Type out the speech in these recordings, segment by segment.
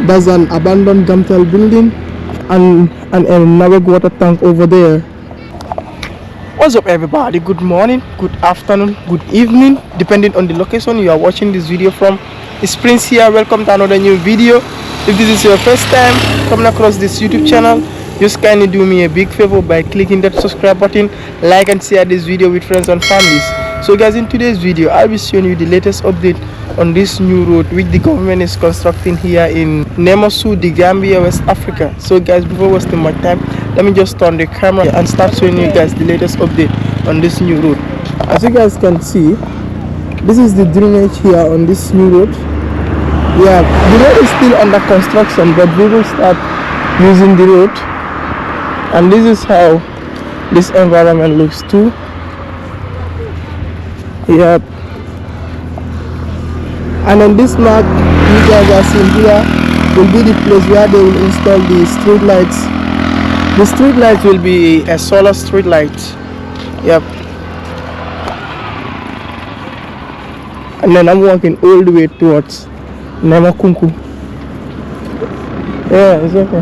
There's an abandoned Gamtel building and a Naweg water tank over there. What's up everybody? Good morning, good afternoon, good evening, depending on the location you are watching this video from. It's Prince here. Welcome to another new video. If this is your first time coming across this YouTube channel, just kindly do me a big favor by clicking that subscribe button, like and share this video with friends and families. So guys, in today's video I'll be showing you the latest update on this new road which the government is constructing here in Nemosu, the Gambia, West Africa. So guys, before wasting my time, let me just turn the camera and start showing you guys the latest update on this new road. As you guys can see, this is the drainage here on this new road. Yeah, the road is still under construction, but we will start using the road, and this is how this environment looks too. Yep. And on this map you guys are seeing here will be the place where they will install the street lights. The street light will be a solar street light. Yep. And then I'm walking all the way towards Nemakunku. Yeah, it's okay.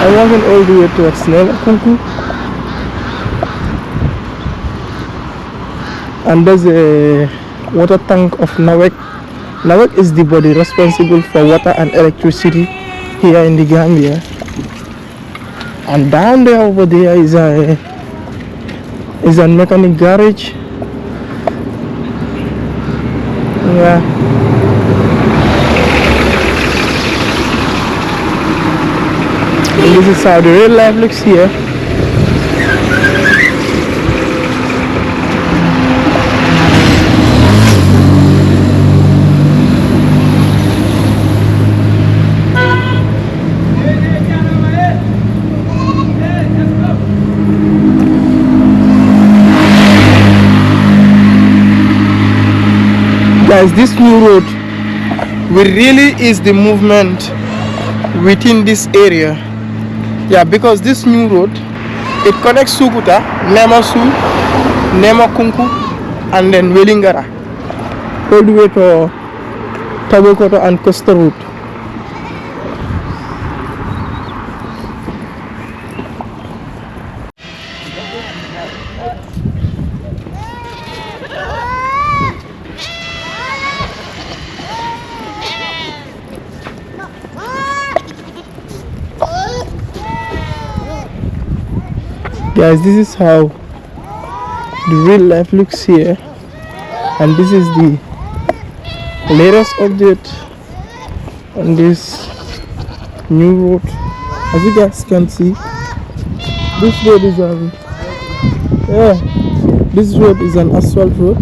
I'm walking all the way towards Nemakunku. And there's a water tank of Naweg. Naweg is the body responsible for water and electricity here in the Gambia. And down there over there is a mechanic garage. Yeah. And this is how the real life looks here. Guys, this new road will really ease the movement within this area. Yeah, because this new road, it connects Sukuta, Nemasu, Nemakunku, and then Welingara all the way to Tabokoto and Costa Route. Guys, this is how the real life looks here, and this is the latest update on this new road. As you guys can see, this road is an asphalt road.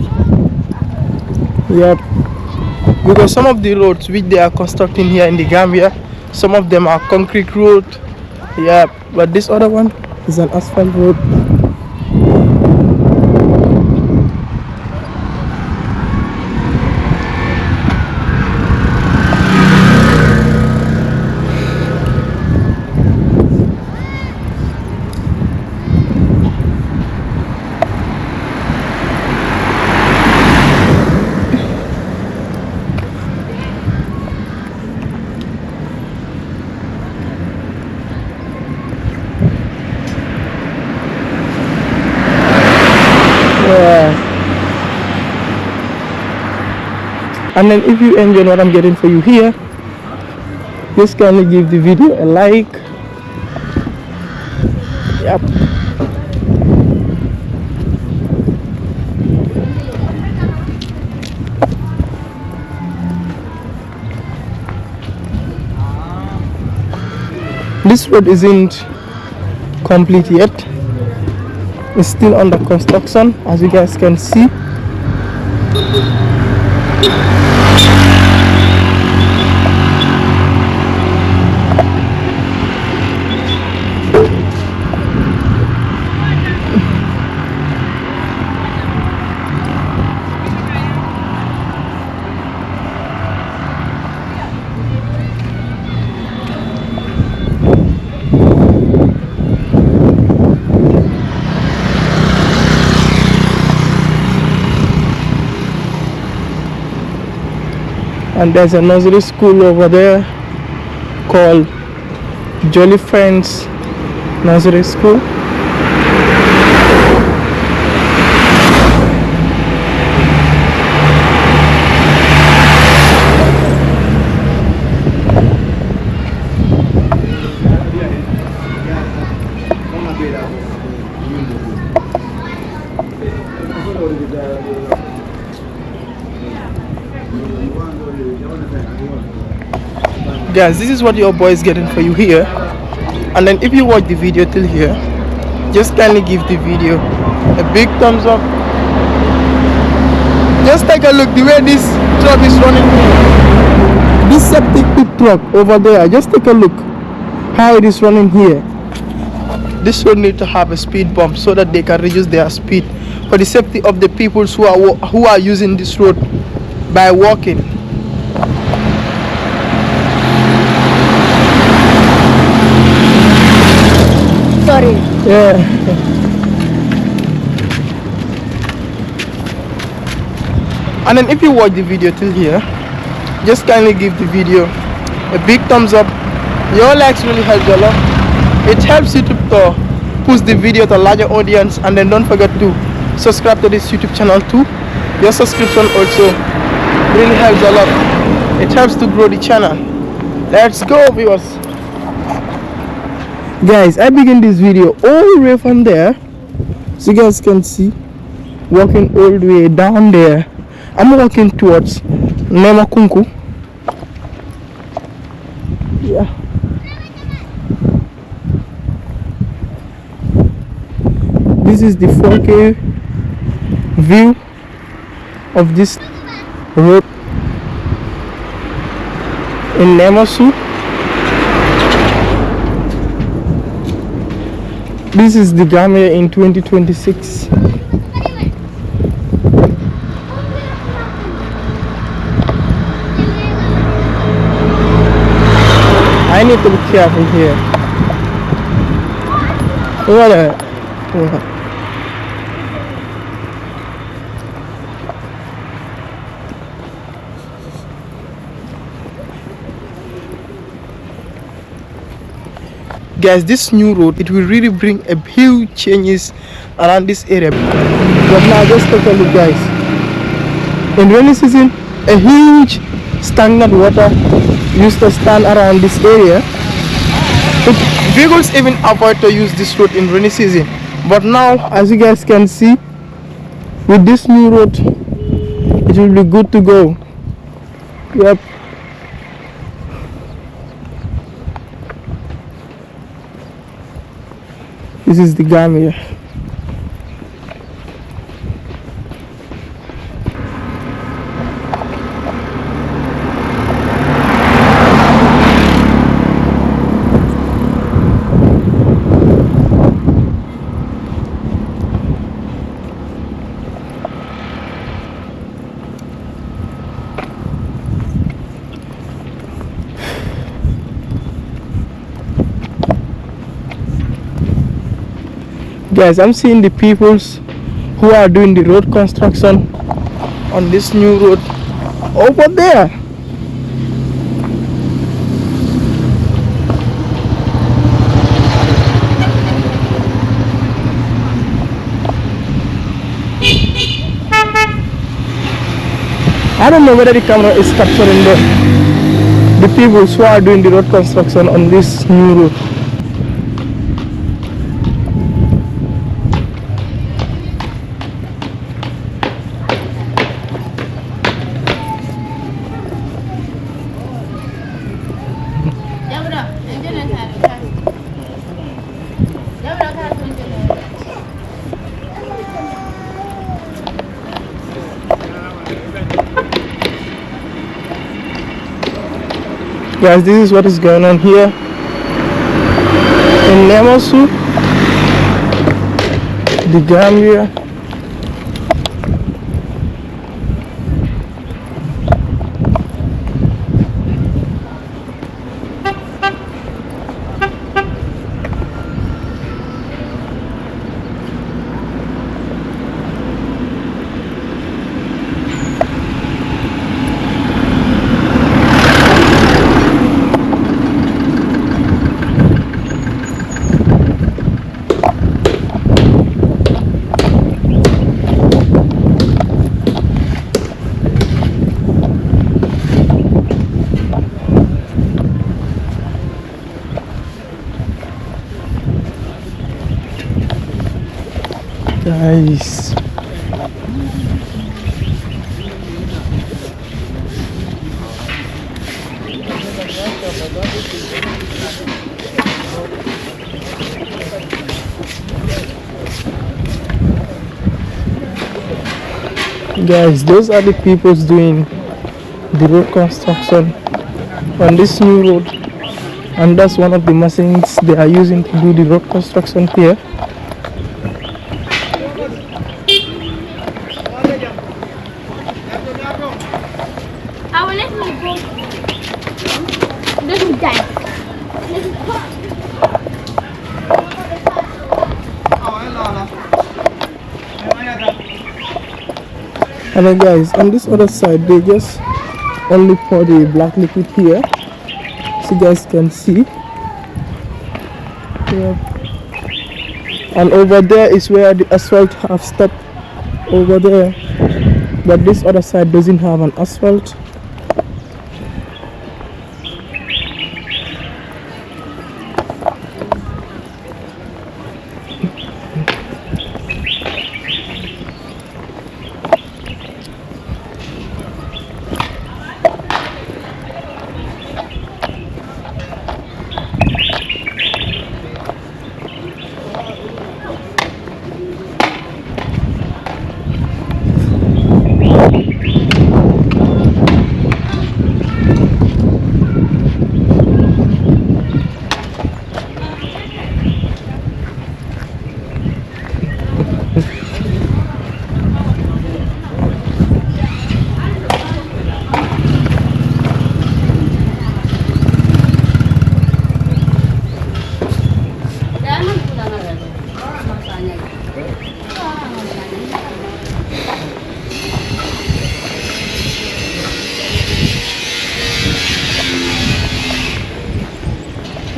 Yep. Because some of the roads which they are constructing here in the Gambia, some of them are concrete road. Yep. But this other one is an asphalt road. And then if you enjoy what I'm getting for you here, just kindly give the video a like. Yep. This road isn't complete yet. It's still under construction, as you guys can see. And there's a nursery school over there called Jolly Friends Nursery School. Guys, this is what your boy is getting for you here. And then if you watch the video till here, just kindly give the video a big thumbs up. Just take a look the way this truck is running. This septic pit truck over there, just take a look how it is running here. This road need to have a speed bump so that they can reduce their speed for the safety of the people who are using this road by walking. Sorry. Yeah. And then if you watch the video till here, just kindly give the video a big thumbs up. Your likes really help a lot. It helps YouTube to push the video to a larger audience. And then don't forget to subscribe to this YouTube channel too. Your subscription also really helps a lot. It helps to grow the channel. Let's go, viewers. Guys, I begin this video all the way from there, so you guys can see, walking all the way down there. I'm walking towards Nemakunku. Yeah. This is the 4K view of this road in Nemasu. This is the Gambia in 2026. I need to be careful here. What? Guys, this new road, it will really bring a huge changes around this area. But now just take a look, guys. In rainy season, a huge stagnant water used to stand around this area. But vehicles even avoid to use this road in rainy season. But now, as you guys can see, with this new road, it will be good to go. Yep. This is the Gambia. Guys, I'm seeing the peoples who are doing the road construction on this new road over there. I don't know whether the camera is capturing the people who are doing the road construction on this new road. Guys, this is what is going on here in Nemasu, the Gambia. guys. Guys, those are the people doing the road construction on this new road, and that's one of the machines they are using to do the road construction here. I will let me go. Let me die. Let me go. And then guys, on this other side they just only pour the black liquid here, so you guys can see. Yeah. And over there is where the asphalt have stopped over there, but this other side doesn't have an asphalt.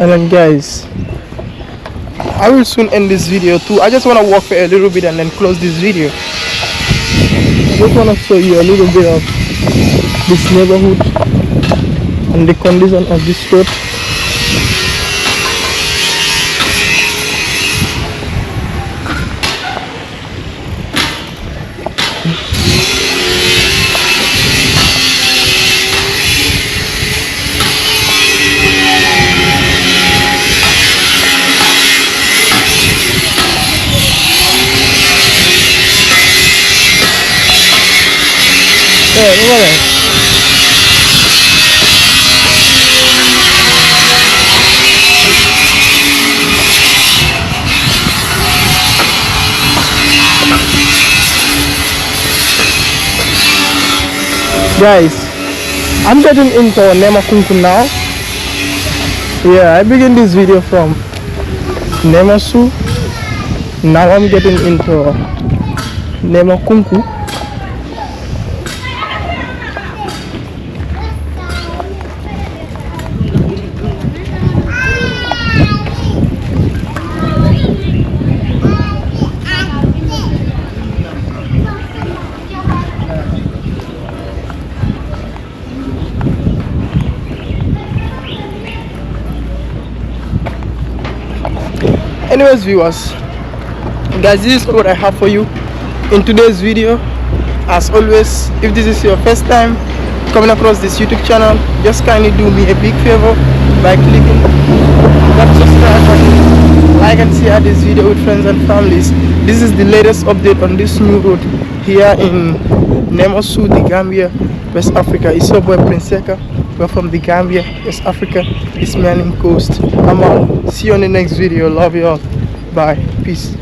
And then guys, I will soon end this video too. I just want to walk for a little bit and then close this video. I just want to show you a little bit of this neighborhood and the condition of this road. Yeah, look at that. Guys, I'm getting into Nemakunku now. Yeah, I began this video from Nemasu. Now I'm getting into Nemakunku. Anyways viewers, guys, this is what I have for you in today's video. As always, if this is your first time coming across this YouTube channel, just kindly do me a big favor by clicking that subscribe button, like and share this video with friends and families. This is the latest update on this new road here in Nemosu, the Gambia, West Africa. It's your boy Prince Seka. We're from the Gambia, West Africa, Ismailing Coast. I'm out. See you on the next video. Love you all. Bye. Peace.